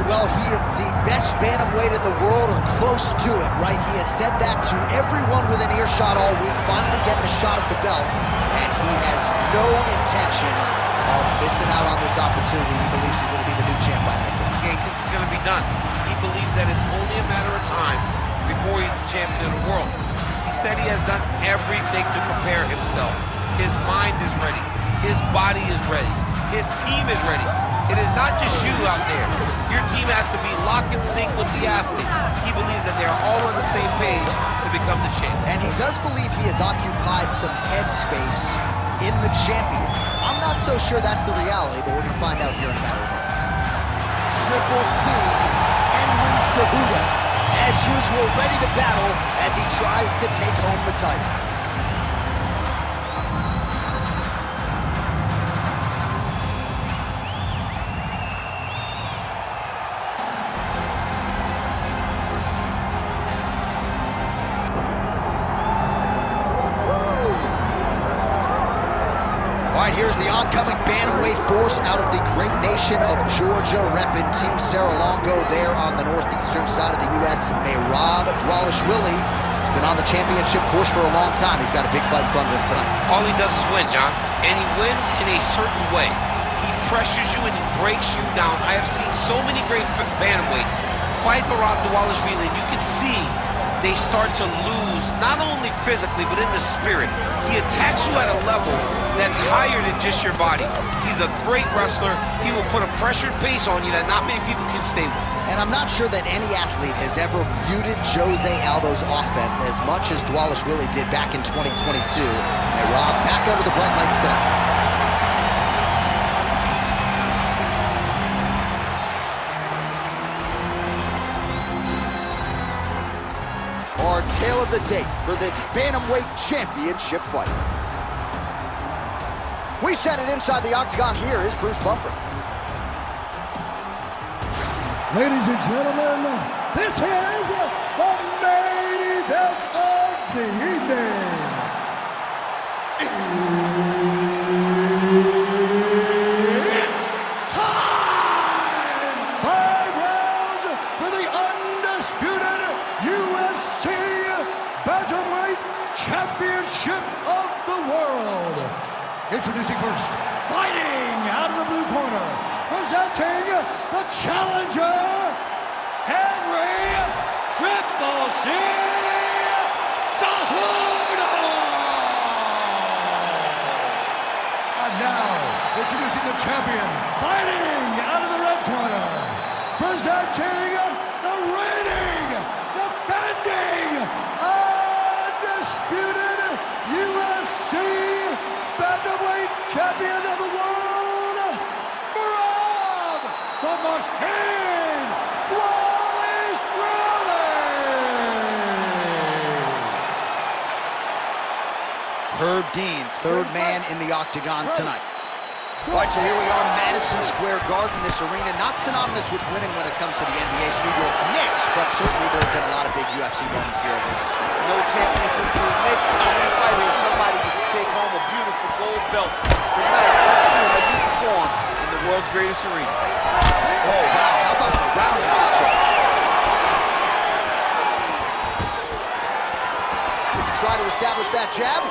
well, he is the best bantamweight in the world, or close to it, right? He has said that to everyone within earshot all week, finally getting a shot at the belt, and he has no intention of missing out on this opportunity. He believes he's going to be the new champ by next time. He thinks it's going to be done. He believes that it's only a matter of time before he's the champion of the world. He said he has done everything to prepare himself. His mind is ready. His body is ready. His team is ready. It is not just you out there. Your team has to be lock and sync with the athlete. He believes that they are all on the same page to become the champ. And he does believe he has occupied some headspace in the champion. I'm not so sure that's the reality, but we're going to find out here in a matter of minutes. TripleC, Cejudo, as usual, ready to battle as he tries to take home the title. Here's the oncoming bantamweight force out of the great nation of Georgia, repping Team Serra-Longo there on the northeastern side of the U.S. Merab Dvalishvili has been on the championship course for a long time. He's got a big fight in front of him tonight. All he does is win, John, and he wins in a certain way. He pressures you and he breaks you down. I have seen so many great bantamweights fight Merab Dvalishvili, and you can see they start to lose, not only physically, but in the spirit. He attacks you at a level that's higher than just your body. He's a great wrestler. He will put a pressured pace on you that not many people can stay with. And I'm not sure that any athlete has ever muted Jose Aldo's offense as much as Dvalishvili did back in 2022. And Rob, back under the bright lights tonight. Our tale of the tape for this bantamweight championship fight. We set it inside the octagon. Here is Bruce Buffer. Ladies and gentlemen, this is the main event of the evening. It's time! 5 rounds for the undisputed UFC Bantamweight Championship of the world. Introducing first, fighting out of the blue corner, presenting the challenger, Henry TripleC Cejudo. And now, introducing the champion, fighting out of the red corner, presenting the reigning, defending, undisputed UFC Bantamweight Champion of the world, Merab the Machine Dvalishvili. Herb Dean, third man in the octagon tonight. All right, so here we are, Madison Square Garden. This arena not synonymous with winning when it comes to the NBA's New York Knicks, but certainly there have been a lot of big UFC moments here over the last few years. No championship for the Knicks, but every fight here, somebody gets to take home a beautiful gold belt. Tonight, let's see how you perform in the world's greatest arena. Oh, wow, how about the roundhouse kick? Try to establish that jab.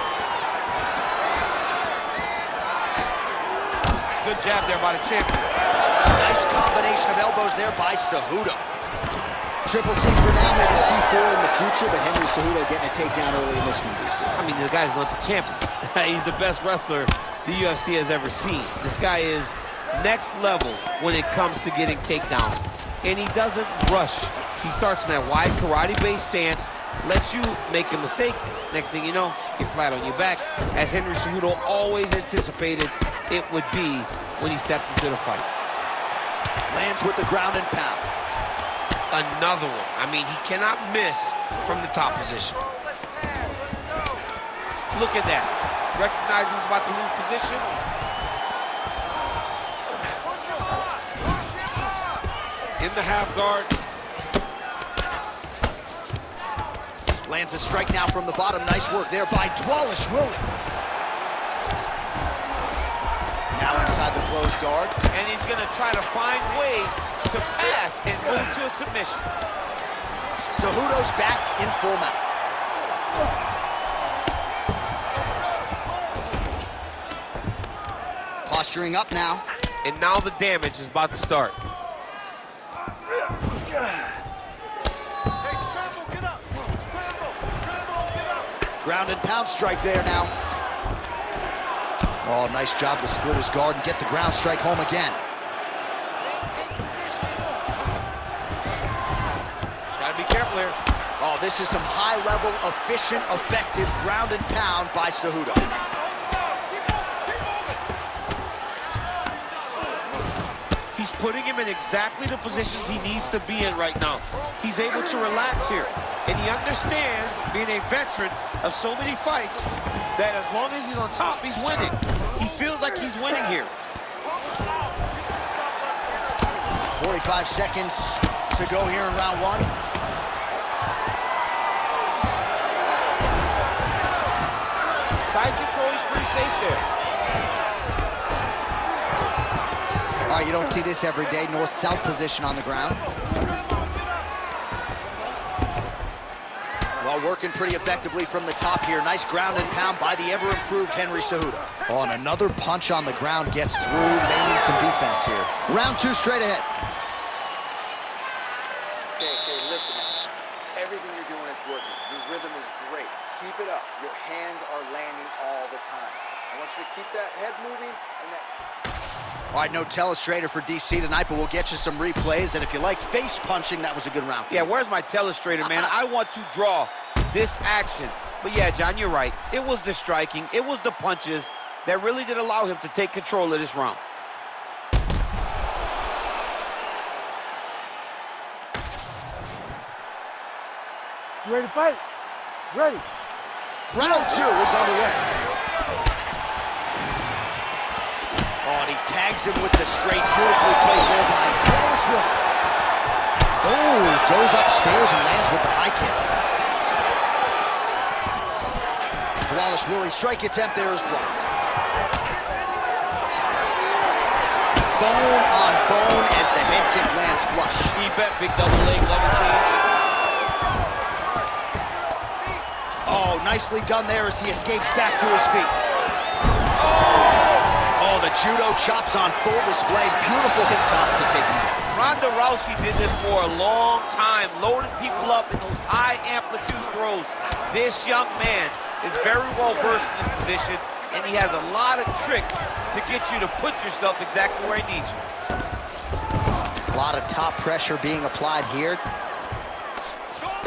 Good jab there by the champion. Nice combination of elbows there by Cejudo. TripleC for now, maybe C4 in the future, but Henry Cejudo getting a takedown early in this one, DC. I mean, the guy's Olympic champion. He's the best wrestler the UFC has ever seen. This guy is next level when it comes to getting takedowns. And he doesn't rush. He starts in that wide karate-based stance, lets you make a mistake. Next thing you know, you're flat on your back, as Henry Cejudo always anticipated it would be when he stepped into the fight. Lands with the ground and pound. Another one. I mean, he cannot miss from the top position. Look at that. Recognized he was about to lose position. In the half guard. Lands a strike now from the bottom. Nice work there by Dvalishvili. Now inside the closed guard. And he's gonna try to find ways to pass and move to a submission. Cejudo's back in full mount. Posturing up now. And now the damage is about to start. Ground and pound strike there now. Oh, nice job to split his guard and get the ground strike home again. Just gotta be careful here. Oh, this is some high-level, efficient, effective ground and pound by Cejudo. He's putting him in exactly the positions he needs to be in right now. He's able to relax here. And he understands, being a veteran of so many fights, that as long as he's on top, he's winning. He feels like he's winning here. 45 seconds to go here in round one. Side control is pretty safe there. All right, you don't see this every day. North-south position on the ground. Well, working pretty effectively from the top here. Nice ground and pound by the ever-improved Henry Cejudo. Oh, and another punch on the ground gets through. They need some defense here. Round two straight ahead. Okay, listen. Everything you're doing is working. Your rhythm is great. Keep it up. Your hands are landing all the time. I want you to keep that head moving and that... All right, no telestrator for DC tonight, but we'll get you some replays. And if you liked face punching, that was a good round for you. Yeah, where's my telestrator, man? I want to draw this action. But yeah, John, you're right. It was the striking, it was the punches that really did allow him to take control of this round. You ready to fight? Ready. Round two is underway. Oh, and he tags him with the straight, beautifully placed there by Dvalishvili. Oh, goes upstairs and lands with the high kick. Dvalishvili's strike attempt there is blocked. Bone on bone as the head kick lands flush. He bet big double leg level change. Oh, nicely done there as he escapes back to his feet. Oh, the judo chops on full display. Beautiful hip toss to take him down. Ronda Rousey did this for a long time, loading people up in those high amplitude throws. This young man is very well versed in this position, and he has a lot of tricks to get you to put yourself exactly where he needs you. A lot of top pressure being applied here.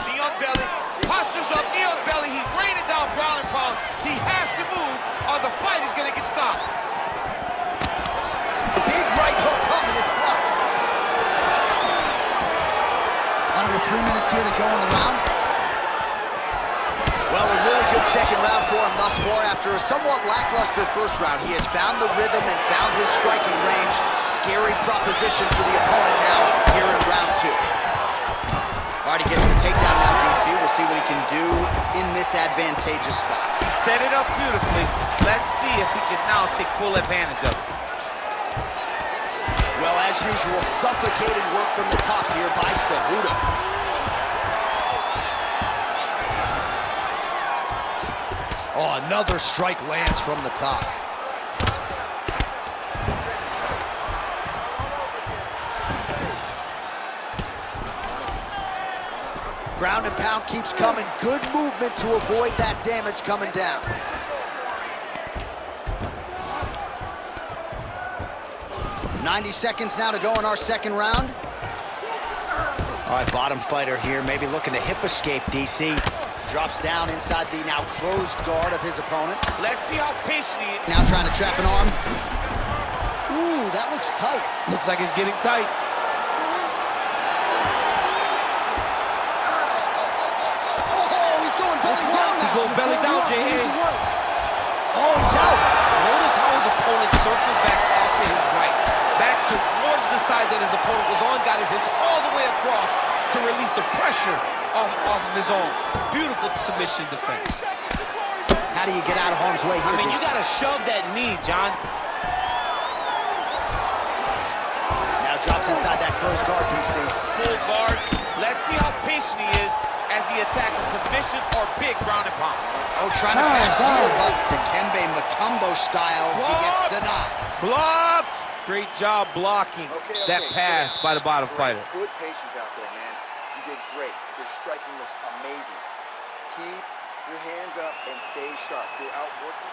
Knee on belly, postures up, knee on belly. He's raining down ground and pound. He has to move, or the fight is going to get stopped. Big right hook coming, it's blocked. Under 3 minutes here to go in the round. Well, a really good second round for him thus far. After a somewhat lackluster first round, he has found the rhythm and found his striking range. Scary proposition for the opponent now here in round two. All right, he gets the takedown now, DC. We'll see what he can do in this advantageous spot. He set it up beautifully. Let's see if he can now take full advantage of it. Well, as usual, suffocating work from the top here by Cejudo. Oh, another strike lands from the top. Ground and pound keeps coming. Good movement to avoid that damage coming down. 90 seconds now to go in our second round. All right, bottom fighter here, maybe looking to hip escape, DC. Drops down inside the now closed guard of his opponent. Let's see how patient he is. Now trying to trap an arm. Ooh, that looks tight. Looks like it's getting tight. Oh, he's going belly down now. He goes belly down, J.A. Oh, he's out. Notice how his opponent circled back off to his right. Back towards the side that his opponent was on, got his hips all the way across to release the pressure off of his own. Beautiful submission defense. How do you get out of harm's way here? I mean, you gotta shove that knee, John. Now drops inside that closed guard, DC. Full guard. Let's see how patient he is as he attacks a submission or big ground and pound. Oh, trying to pass here, but Dikembe Mutombo style, he gets denied. Blocked! Great job blocking that pass by the bottom fighter. Good patience out there, man. You did great. Your striking looks amazing. Keep your hands up and stay sharp. You're out working.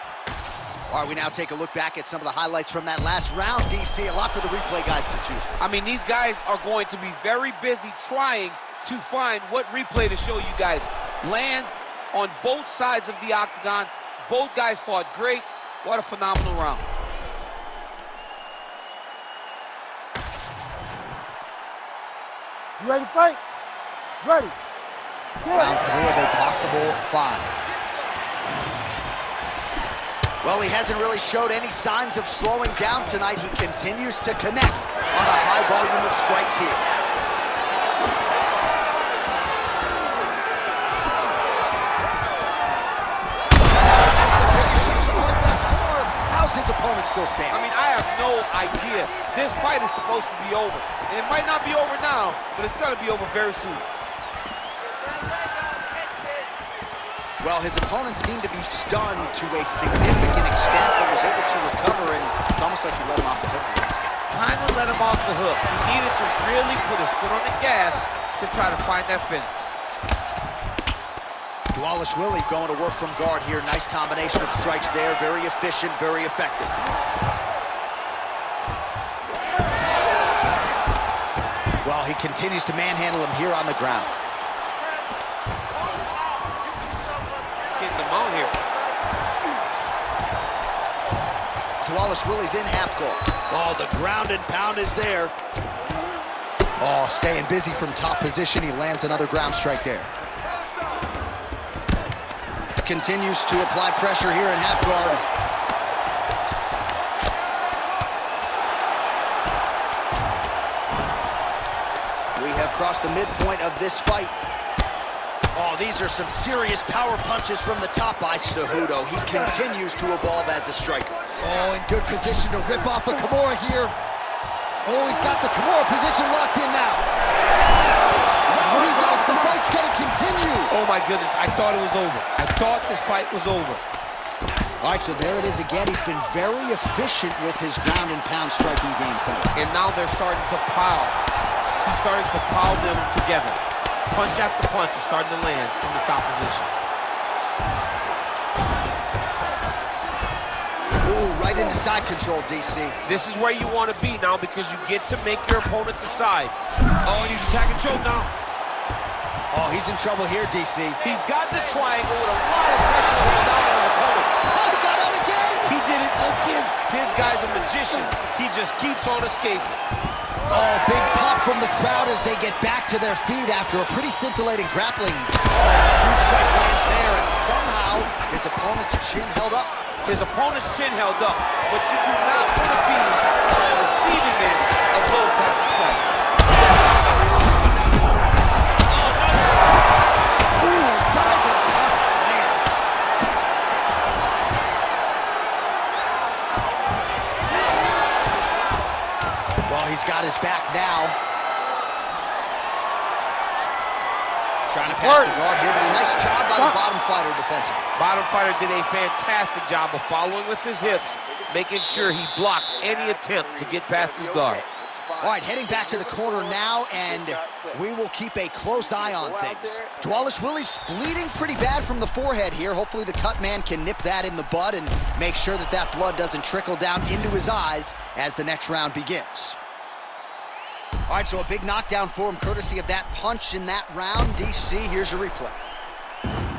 All right, we now take a look back at some of the highlights from that last round, DC. A lot for the replay guys to choose from. I mean, these guys are going to be very busy trying to find what replay to show you guys. Lands on both sides of the octagon. Both guys fought great. What a phenomenal round. You ready to fight? Ready. Round 3 of a possible 5. Well, he hasn't really showed any signs of slowing down tonight. He continues to connect on a high volume of strikes here. How's his opponent still standing? I mean, I have no idea. This fight is supposed to be over. And it might not be over now, but it's going to be over very soon. Well, his opponent seemed to be stunned to a significant extent, but was able to recover, and it's almost like he let him off the hook. Kind of let him off the hook. He needed to really put his foot on the gas to try to find that finish. Dvalishvili going to work from guard here. Nice combination of strikes there. Very efficient, very effective. Well, he continues to manhandle him here on the ground. Getting them out here. Dvalishvili's in half guard. Oh, the ground and pound is there. Oh, staying busy from top position. He lands another ground strike there. Continues to apply pressure here in half guard. We have crossed the midpoint of this fight. Oh, these are some serious power punches from the top by Cejudo. He continues to evolve as a striker. Oh, in good position to rip off a Kimura here. Oh, he's got the Kimura position locked in now. Oh, he's out. The fight's gonna continue. Oh my goodness, I thought it was over. I thought this fight was over. All right, so there it is again. He's been very efficient with his ground and pound striking game tonight. And now they're starting to pile. He's starting to pile them together. Punch after punch is starting to land from the top position. Ooh, right into side control, DC. This is where you want to be now because you get to make your opponent decide. Oh, and he's attacking choke now. Oh, he's in trouble here, DC. He's got the triangle with a lot of pressure going down on his opponent. Oh, he got out again! He did it again. This guy's a magician. He just keeps on escaping. Oh, big pop from the crowd as they get back to their feet after a pretty scintillating grappling. Oh, huge strike lands there, and somehow his opponent's chin held up. His opponent's chin held up, but you do not want to be on the receiving end of those types of strikes. Ooh, diving punch lands. Well, he's got his back now. Trying to pass the guard here, but a nice job by the bottom fighter defensively. Bottom fighter did a fantastic job of following with his hips, making sure he blocked any attempt to get past his guard. All right, heading back to the corner now, and we will keep a close eye on things. Dvalishvili's bleeding pretty bad from the forehead here. Hopefully the cut man can nip that in the bud and make sure that that blood doesn't trickle down into his eyes as the next round begins. All right, so a big knockdown for him, courtesy of that punch in that round. DC, here's your replay.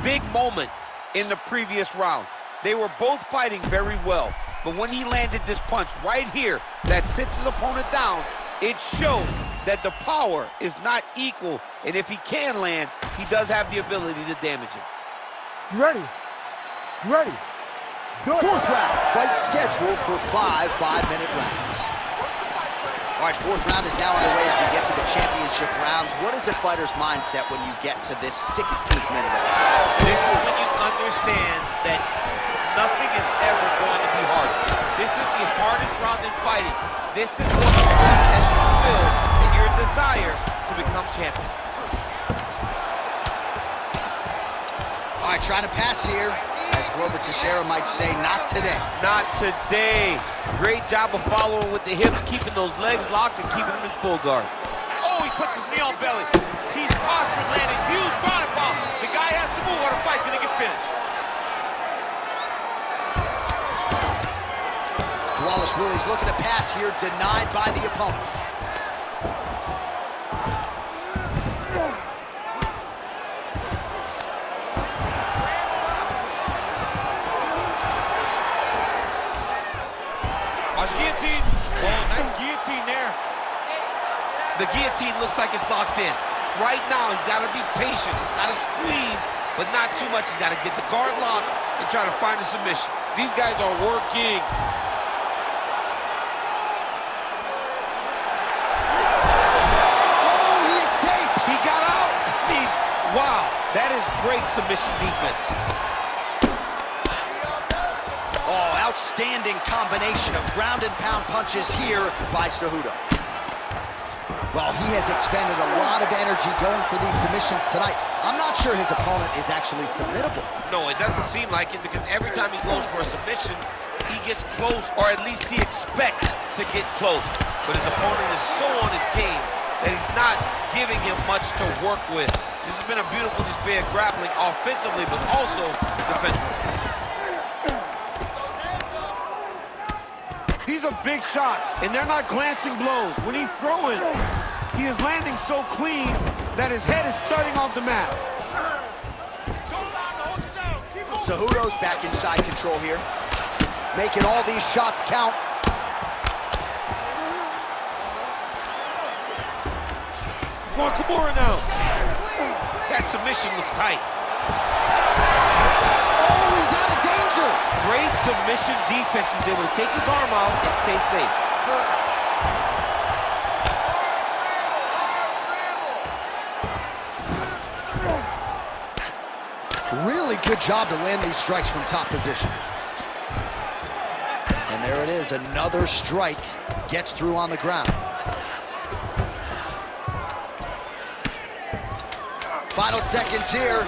Big moment in the previous round. They were both fighting very well, but when he landed this punch right here that sits his opponent down, it showed that the power is not equal, and if he can land, he does have the ability to damage him. You ready? You ready? Let's do it. Fourth round, fight scheduled for 5 5-minute rounds. All right, fourth round is now underway as we get to the championship rounds. What is a fighter's mindset when you get to this 16th minute of the fight? This is when you understand that nothing is ever going to be hard. This is the hardest round in fighting. This is what the test you will in your desire to become champion. All right, trying to pass here. As Glover Teixeira might say, not today. Not today. Great job of following with the hips, keeping those legs locked and keeping them in full guard. Oh, he puts his knee on belly. He's postured, landing huge ground and pound. The guy has to move or the fight's gonna get finished. Dvalishvili's looking to pass here, denied by the opponent. Watch guillotine. Oh, nice guillotine there. The guillotine looks like it's locked in. Right now, he's got to be patient. He's got to squeeze, but not too much. He's got to get the guard locked and try to find a submission. These guys are working. Oh, he escapes. He got out. I mean, wow. That is great submission defense. Oh, outstanding combination of ground and pound punches here by Cejudo. Well, he has expended a lot of energy going for these submissions tonight. I'm not sure his opponent is actually submittable. No, it doesn't seem like it because every time he goes for a submission, he gets close, or at least he expects to get close. But his opponent is so on his game that he's not giving him much to work with. This has been a beautiful display of grappling offensively, but also defensively. These are big shots, and they're not glancing blows. When he's throwing, he is landing so clean that his head is starting off the mat. Cejudo's back in side control here, making all these shots count. Going Kimura now. That submission looks tight. Oh, he's out of danger. Great submission defense. He's able to take his arm out and stay safe. Really good job to land these strikes from top position. And there it is, another strike gets through on the ground. Final seconds here.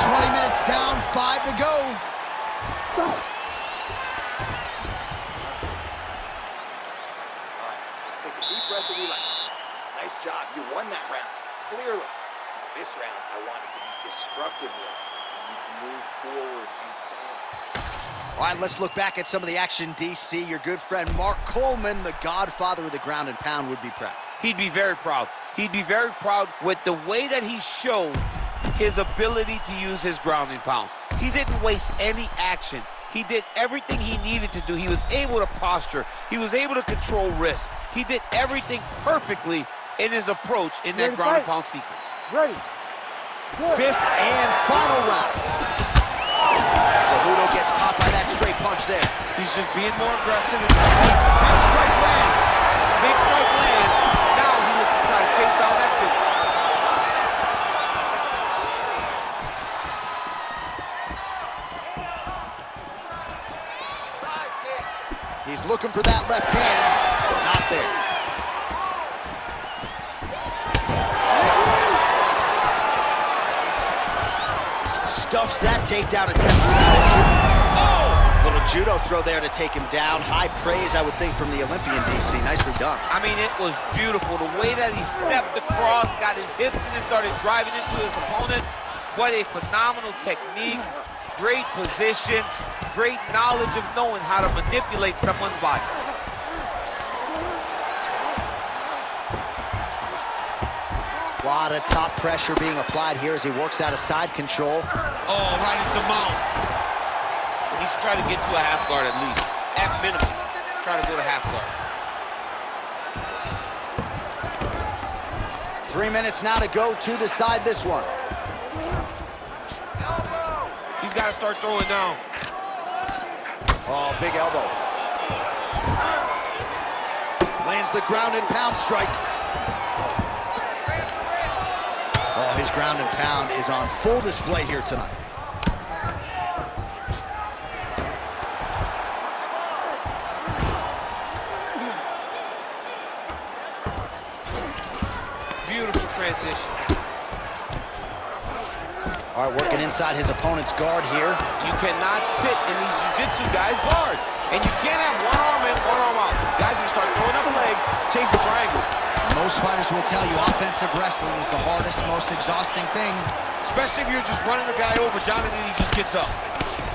20 minutes down, 5 to go. All right, take a deep breath and relax. Nice job, you won that round, clearly. This round, I want it to be destructive. You need to move forward and stand. All right, let's look back at some of the action, DC. Your good friend Mark Coleman, the godfather of the ground and pound, would be proud. He'd be very proud. He'd be very proud with the way that he showed his ability to use his ground and pound. He didn't waste any action. He did everything he needed to do. He was able to posture. He was able to control risk. He did everything perfectly in his approach in that ground and pound sequence. Ready. Fifth and final round. Cejudo gets caught by that straight punch there. He's just being more aggressive. Big strike lands. Big strike lands. Now he looks to try to chase down that finish. He's looking for that left hand. Not there. Stuffs that takedown attempt without issue. Little judo throw there to take him down. High praise, I would think, from the Olympian, DC. Nicely done. I mean, it was beautiful. The way that he stepped across, got his hips in and started driving into his opponent. What a phenomenal technique. Great position. Great knowledge of knowing how to manipulate someone's body. A lot of top pressure being applied here as he works out of side control. Oh, right into mount. He's trying to get to a half guard at least. At minimum, try to go to half guard. 3 minutes now to go to decide this one. He's got to start throwing now. Oh, big elbow. Lands the ground and pound strike. Oh, his ground and pound is on full display here tonight. Beautiful transition. All right, working inside his opponent's guard here. You cannot sit in these jiu-jitsu guys' guard. And you can't have one arm in, one arm out. Guys will start throwing up legs, chase the triangle. Most fighters will tell you offensive wrestling is the hardest, most exhausting thing. Especially if you're just running the guy over, John, and then he just gets up.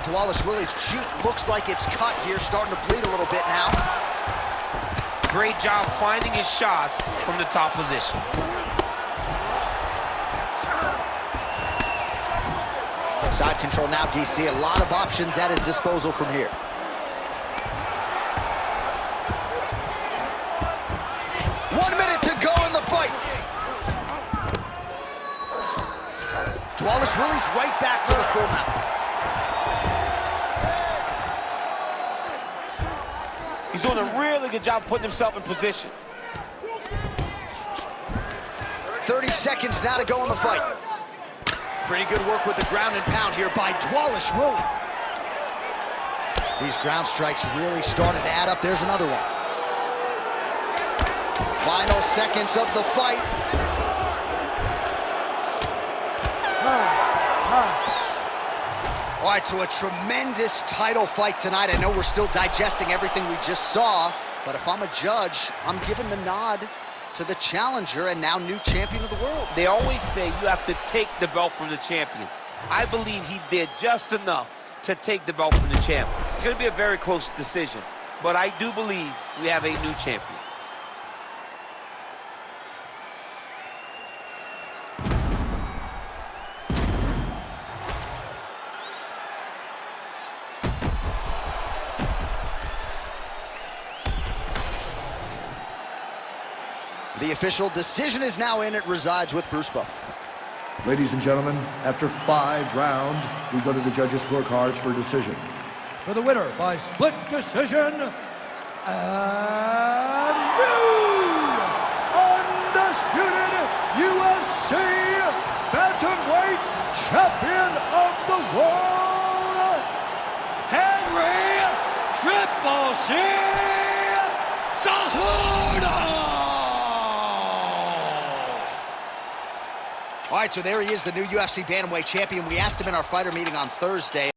Dvalishvili's cheek looks like it's cut here, starting to bleed a little bit now. Great job finding his shots from the top position. Side control now, DC. A lot of options at his disposal from here. To go in the fight. Dvalishvili's right back to the full mount. He's doing a really good job putting himself in position. 30 seconds now to go in the fight. Pretty good work with the ground and pound here by Dvalishvili. These ground strikes really started to add up. There's another one. Final seconds of the fight. All right, so a tremendous title fight tonight. I know we're still digesting everything we just saw, but if I'm a judge, I'm giving the nod to the challenger and now new champion of the world. They always say you have to take the belt from the champion. I believe he did just enough to take the belt from the champion. It's going to be a very close decision, but I do believe we have a new champion. The official decision is now in. It resides with Bruce Buffer. Ladies and gentlemen, after 5 rounds, we go to the judges' scorecards for decision. For the winner by split decision, and new undisputed UFC bantamweight champion of the world, Henry TripleC Cejudo! All right, so there he is, the new UFC bantamweight champion. We asked him in our fighter meeting on Thursday.